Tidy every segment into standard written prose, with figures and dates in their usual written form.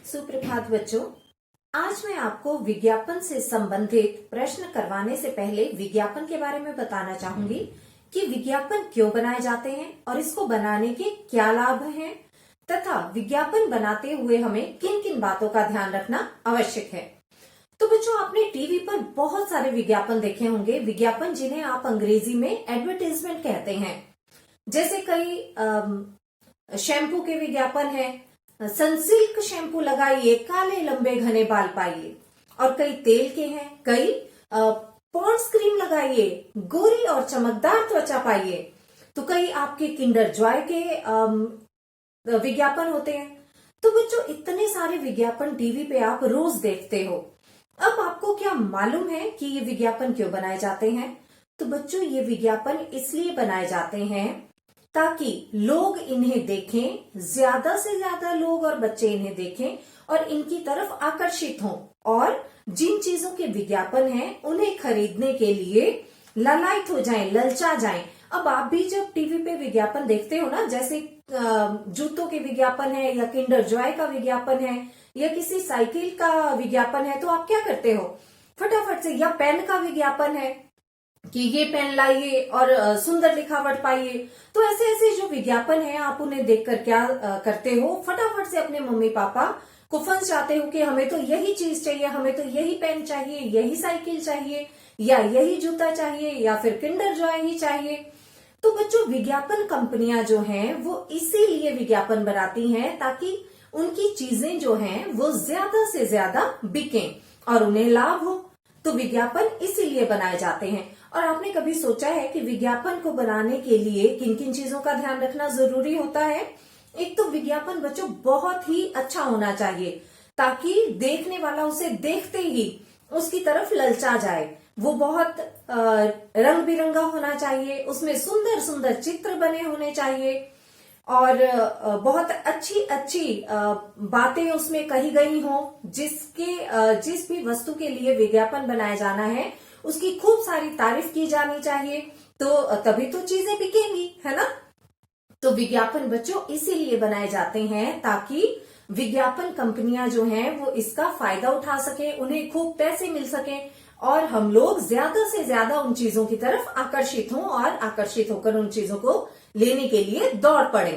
सुप्रभात बच्चों। आज मैं आपको विज्ञापन से संबंधित प्रश्न करवाने से पहले विज्ञापन के बारे में बताना चाहूंगी कि विज्ञापन क्यों बनाए जाते हैं और इसको बनाने के क्या लाभ हैं तथा विज्ञापन बनाते हुए हमें किन किन बातों का ध्यान रखना आवश्यक है। तो बच्चों, आपने टीवी पर बहुत सारे विज्ञापन देखे होंगे, विज्ञापन जिन्हें आप अंग्रेजी में एडवर्टाइजमेंट कहते हैं। जैसे कई शैम्पू के विज्ञापन है, सनसिल्क शैम्पू लगाइए, काले लंबे घने बाल पाइए। और कई तेल के हैं, कई पॉन्ड्स क्रीम लगाइए, गोरी और चमकदार त्वचा पाइए। तो कई आपके किंडर जॉय के विज्ञापन होते हैं। तो बच्चों, इतने सारे विज्ञापन टीवी पे आप रोज देखते हो। अब आपको क्या मालूम है कि ये विज्ञापन क्यों बनाए जाते हैं? तो बच्चों, ये विज्ञापन इसलिए बनाए जाते हैं ताकि लोग इन्हें देखें, ज्यादा से ज्यादा लोग और बच्चे इन्हें देखें और इनकी तरफ आकर्षित हों और जिन चीजों के विज्ञापन हैं उन्हें खरीदने के लिए ललायत हो जाएं, ललचा जाएं। अब आप भी जब टीवी पे विज्ञापन देखते हो ना, जैसे जूतों के विज्ञापन है या किंडर जॉय का विज्ञापन है या किसी साइकिल का विज्ञापन है, तो आप क्या करते हो? फटाफट से, या पेन का विज्ञापन है कि ये पेन लाइए और सुंदर लिखावट पाइए। तो ऐसे ऐसे जो विज्ञापन है, आप उन्हें देखकर क्या करते हो? फटाफट से अपने मम्मी पापा को फंस जाते हो कि हमें तो यही चीज चाहिए, हमें तो यही पेन चाहिए, यही साइकिल चाहिए, या यही जूता चाहिए, या फिर किंडर जॉय ही चाहिए। तो बच्चों, विज्ञापन कंपनियां जो हैं वो इसीलिए विज्ञापन बनाती हैं ताकि उनकी चीजें जो हैं वो ज्यादा से ज्यादा बिकें और उन्हें लाभ हो। तो विज्ञापन इसीलिए बनाए जाते हैं। और आपने कभी सोचा है कि विज्ञापन को बनाने के लिए किन किन चीजों का ध्यान रखना जरूरी होता है? एक तो विज्ञापन बच्चों बहुत ही अच्छा होना चाहिए ताकि देखने वाला उसे देखते ही उसकी तरफ ललचा जाए। वो बहुत रंग बिरंगा होना चाहिए, उसमें सुंदर सुंदर चित्र बने होने चाहिए और बहुत अच्छी अच्छी बातें उसमें कही गई हो। जिस भी वस्तु के लिए विज्ञापन बनाया जाना है उसकी खूब सारी तारीफ की जानी चाहिए, तो तभी तो चीजें बिकेंगी, है ना? तो विज्ञापन बच्चों इसीलिए बनाए जाते हैं ताकि विज्ञापन कंपनियां जो हैं वो इसका फायदा उठा सके, उन्हें खूब पैसे मिल सके और हम लोग ज्यादा से ज्यादा उन चीजों की तरफ आकर्षित हों और आकर्षित होकर उन चीजों को लेने के लिए दौड़ पड़े।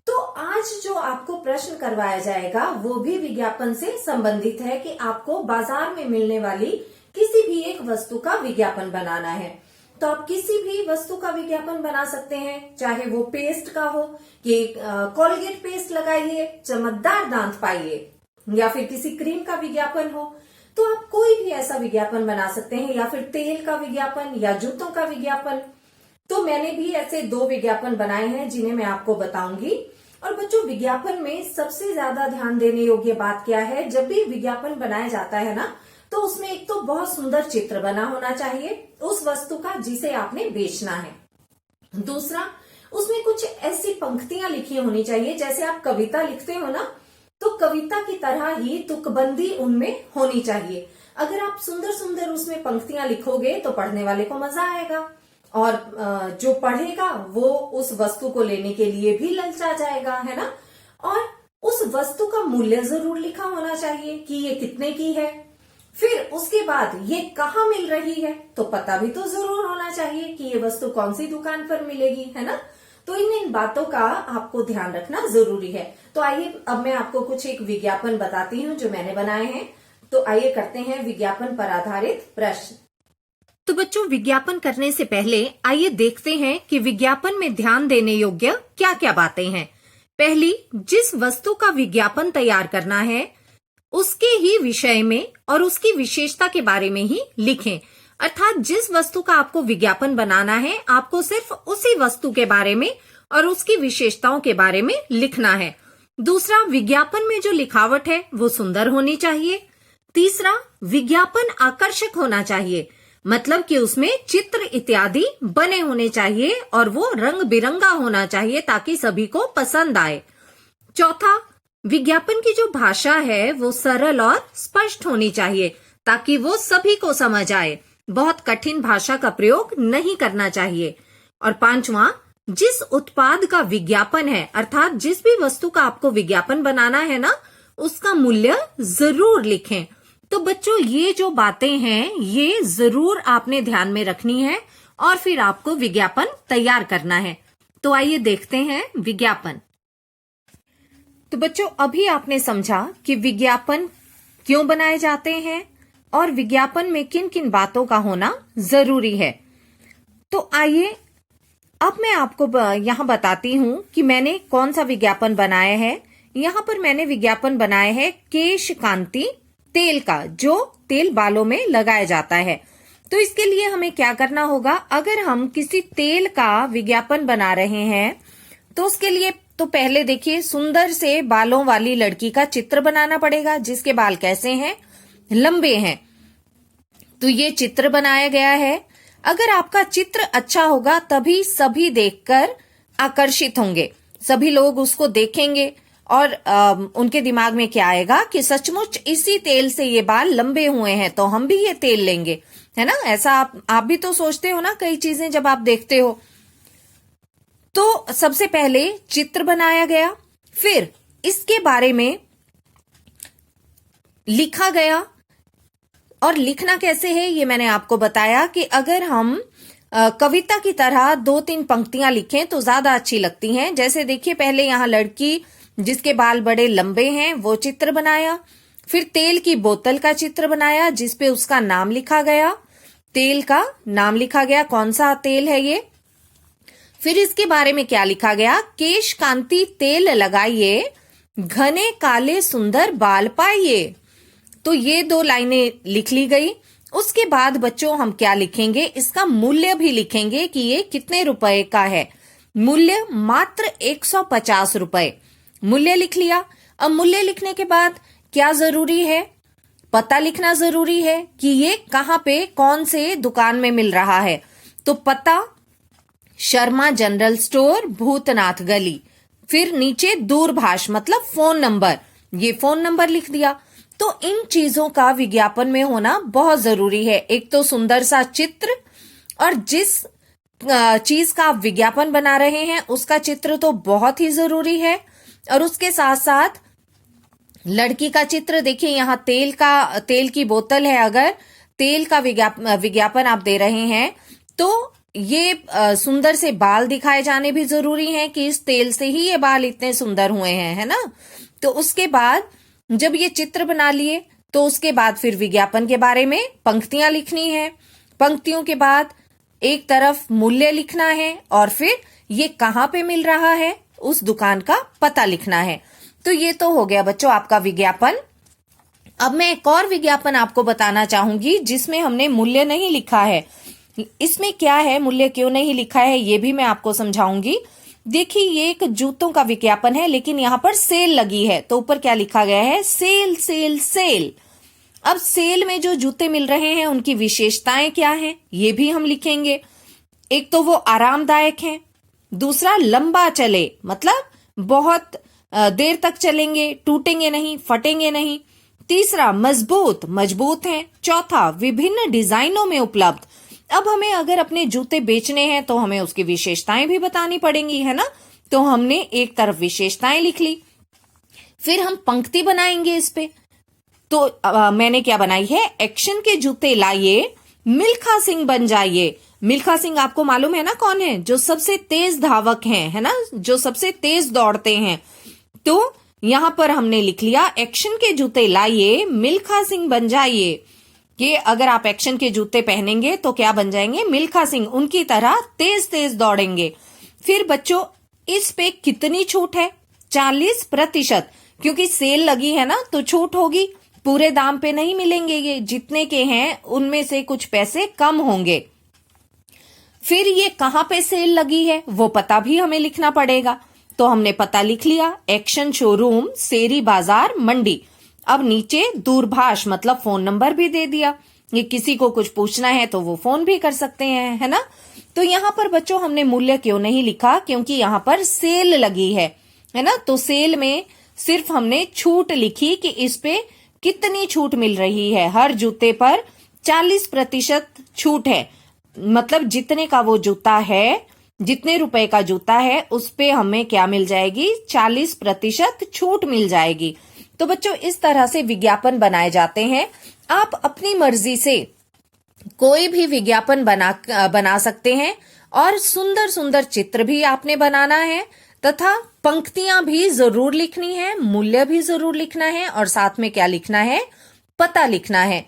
तो आज जो आपको प्रश्न करवाया जाएगा वो भी विज्ञापन से संबंधित है कि आपको बाजार में मिलने वाली किसी भी एक वस्तु का विज्ञापन बनाना है। तो आप किसी भी वस्तु का विज्ञापन बना सकते हैं, चाहे वो पेस्ट का हो कि कोलगेट पेस्ट लगाइए, चमकदार दांत पाइए, या फिर किसी क्रीम का विज्ञापन हो। तो आप कोई भी ऐसा विज्ञापन बना सकते हैं, या फिर तेल का विज्ञापन या जूतों का विज्ञापन। तो मैंने भी ऐसे 2 विज्ञापन बनाए हैं जिन्हें मैं आपको बताऊंगी। और बच्चों, विज्ञापन में सबसे ज्यादा ध्यान देने योग्य बात क्या है? जब भी विज्ञापन बनाया जाता है ना, तो उसमें एक तो बहुत सुंदर चित्र बना होना चाहिए उस वस्तु का जिसे आपने बेचना है। दूसरा, उसमें कुछ ऐसी पंक्तियां लिखी होनी चाहिए, जैसे आप कविता लिखते हो ना, तो कविता की तरह ही तुकबंदी उनमें होनी चाहिए। अगर आप सुंदर सुंदर उसमें पंक्तियां लिखोगे तो पढ़ने वाले को मजा आएगा और जो पढ़ेगा वो उस वस्तु को लेने के लिए भी ललचा जाएगा, है ना? और उस वस्तु का मूल्य जरूर लिखा होना चाहिए कि ये कितने की है। फिर उसके बाद ये कहाँ मिल रही है, तो पता भी तो जरूर होना चाहिए कि ये वस्तु कौन सी दुकान पर मिलेगी, है ना? तो इन बातों का आपको ध्यान रखना जरूरी है। तो आइए अब मैं आपको कुछ एक विज्ञापन बताती हूँ जो मैंने बनाए हैं। तो आइए करते हैं विज्ञापन पर आधारित प्रश्न। तो बच्चों, विज्ञापन करने से पहले आइए देखते हैं कि विज्ञापन में ध्यान देने योग्य क्या क्या बातें हैं। पहली, जिस वस्तु का विज्ञापन तैयार करना है उसके ही विषय में और उसकी विशेषता के बारे में ही लिखें। अर्थात जिस वस्तु का आपको विज्ञापन बनाना है, आपको सिर्फ उसी वस्तु के बारे में और उसकी विशेषताओं के बारे में लिखना है। दूसरा, विज्ञापन में जो लिखावट है वो सुंदर होनी चाहिए। तीसरा, विज्ञापन आकर्षक होना चाहिए, मतलब कि उसमें चित्र इत्यादि बने होने चाहिए और वो रंग बिरंगा होना चाहिए ताकि सभी को पसंद आए। चौथा, विज्ञापन की जो भाषा है वो सरल और स्पष्ट होनी चाहिए ताकि वो सभी को समझ आए। बहुत कठिन भाषा का प्रयोग नहीं करना चाहिए। और पांचवा, जिस उत्पाद का विज्ञापन है, अर्थात जिस भी वस्तु का आपको विज्ञापन बनाना है ना, उसका मूल्य जरूर लिखें। तो बच्चों ये जो बातें हैं ये जरूर आपने ध्यान में रखनी है और फिर आपको विज्ञापन तैयार करना है। तो आइए देखते हैं विज्ञापन। तो बच्चों अभी आपने समझा कि विज्ञापन क्यों बनाए जाते हैं और विज्ञापन में किन किन बातों का होना जरूरी है। तो आइए अब मैं आपको यहां बताती हूं कि मैंने कौन सा विज्ञापन बनाया है। यहां पर मैंने विज्ञापन बनाया है केश कांति तेल का, जो तेल बालों में लगाया जाता है। तो इसके लिए हमें क्या करना होगा, अगर हम किसी तेल का विज्ञापन बना रहे हैं तो उसके लिए तो पहले देखिए सुंदर से बालों वाली लड़की का चित्र बनाना पड़ेगा जिसके बाल कैसे हैं, लंबे हैं। तो ये चित्र बनाया गया है। अगर आपका चित्र अच्छा होगा तभी सभी देखकर आकर्षित होंगे, सभी लोग उसको देखेंगे और उनके दिमाग में क्या आएगा कि सचमुच इसी तेल से ये बाल लंबे हुए हैं तो हम भी ये तेल लेंगे, है ना। ऐसा आप भी तो सोचते हो ना कई चीजें जब आप देखते हो। तो सबसे पहले चित्र बनाया गया, फिर इसके बारे में लिखा गया। और लिखना कैसे है ये मैंने आपको बताया कि अगर हम कविता की तरह 2-3 पंक्तियां लिखें तो ज्यादा अच्छी लगती हैं। जैसे देखिए पहले यहां लड़की जिसके बाल बड़े लंबे हैं वो चित्र बनाया, फिर तेल की बोतल का चित्र बनाया जिसपे उसका नाम लिखा गया, तेल का नाम लिखा गया कौन सा तेल है ये। फिर इसके बारे में क्या लिखा गया, केश कांति तेल लगाइए, घने काले सुंदर बाल पाइए। तो ये 2 लाइनें लिख ली गई। उसके बाद बच्चों हम क्या लिखेंगे, इसका मूल्य भी लिखेंगे कि ये कितने रुपए का है। मूल्य मात्र 150 रुपए मूल्य लिख लिया। अब मूल्य लिखने के बाद क्या जरूरी है, पता लिखना जरूरी है कि ये कहां पे कौन से दुकान में मिल रहा है। तो पता शर्मा जनरल स्टोर भूतनाथ गली, फिर नीचे दूरभाष मतलब फोन नंबर, ये फोन नंबर लिख दिया। तो इन चीजों का विज्ञापन में होना बहुत जरूरी है। एक तो सुंदर सा चित्र, और जिस चीज का आप विज्ञापन बना रहे हैं उसका चित्र तो बहुत ही जरूरी है। और उसके साथ साथ लड़की का चित्र, देखिए यहाँ तेल की बोतल है, अगर तेल का विज्ञापन आप दे रहे हैं तो ये सुंदर से बाल दिखाए जाने भी जरूरी हैं कि इस तेल से ही ये बाल इतने सुंदर हुए हैं, है ना। तो उसके बाद जब ये चित्र बना लिए तो उसके बाद फिर विज्ञापन के बारे में पंक्तियां लिखनी है। पंक्तियों के बाद एक तरफ मूल्य लिखना है और फिर ये कहां पे मिल रहा है उस दुकान का पता लिखना है। तो ये तो हो गया बच्चों आपका विज्ञापन। अब मैं एक और विज्ञापन आपको बताना चाहूंगी जिसमें हमने मूल्य नहीं लिखा है। इसमें क्या है, मूल्य क्यों नहीं लिखा है ये भी मैं आपको समझाऊंगी। देखिए ये एक जूतों का विज्ञापन है लेकिन यहाँ पर सेल लगी है, तो ऊपर क्या लिखा गया है, सेल सेल सेल। अब सेल में जो जूते मिल रहे हैं उनकी विशेषताएं क्या हैं ये भी हम लिखेंगे। एक तो वो आरामदायक हैं, दूसरा लंबा चले मतलब बहुत देर तक चलेंगे, टूटेंगे नहीं, फटेंगे नहीं। तीसरा मजबूत हैं। चौथा विभिन्न डिजाइनों में उपलब्ध। अब हमें अगर अपने जूते बेचने हैं तो हमें उसकी विशेषताएं भी बतानी पड़ेंगी, है ना। तो हमने एक तरफ विशेषताएं लिख ली, फिर हम पंक्ति बनाएंगे इस पे। तो मैंने क्या बनाई है, एक्शन के जूते लाइए, मिल्खा सिंह बन जाइए। मिल्खा सिंह आपको मालूम है ना कौन है, जो सबसे तेज धावक हैं, है ना, जो सबसे तेज दौड़ते हैं। तो यहां पर हमने लिख लिया एक्शन के जूते लाइए, मिल्खा सिंह बन जाइए। कि अगर आप एक्शन के जूते पहनेंगे तो क्या बन जाएंगे, मिल्खा सिंह, उनकी तरह तेज तेज दौड़ेंगे। फिर बच्चों इस पे कितनी छूट है, 40%, क्योंकि सेल लगी है ना तो छूट होगी, पूरे दाम पे नहीं मिलेंगे, ये जितने के हैं उनमें से कुछ पैसे कम होंगे। फिर ये कहां पे सेल लगी है वो पता भी हमें लिखना पड़ेगा। तो हमने पता लिख लिया, एक्शन शोरूम, सेरी बाजार, मंडी। अब नीचे दूरभाष मतलब फोन नंबर भी दे दिया, ये किसी को कुछ पूछना है तो वो फोन भी कर सकते हैं, है ना। तो यहाँ पर बच्चों हमने मूल्य क्यों नहीं लिखा, क्योंकि यहाँ पर सेल लगी है ना। तो सेल में सिर्फ हमने छूट लिखी कि इस पे कितनी छूट मिल रही है। हर जूते पर 40% छूट है, मतलब जितने का वो जूता है, जितने रुपए का जूता है उस पे हमें क्या मिल जाएगी, 40% छूट मिल जाएगी। तो बच्चों इस तरह से विज्ञापन बनाए जाते हैं। आप अपनी मर्जी से कोई भी विज्ञापन बना सकते हैं और सुंदर सुंदर चित्र भी आपने बनाना है तथा पंक्तियां भी जरूर लिखनी है, मूल्य भी जरूर लिखना है और साथ में क्या लिखना है, पता लिखना है।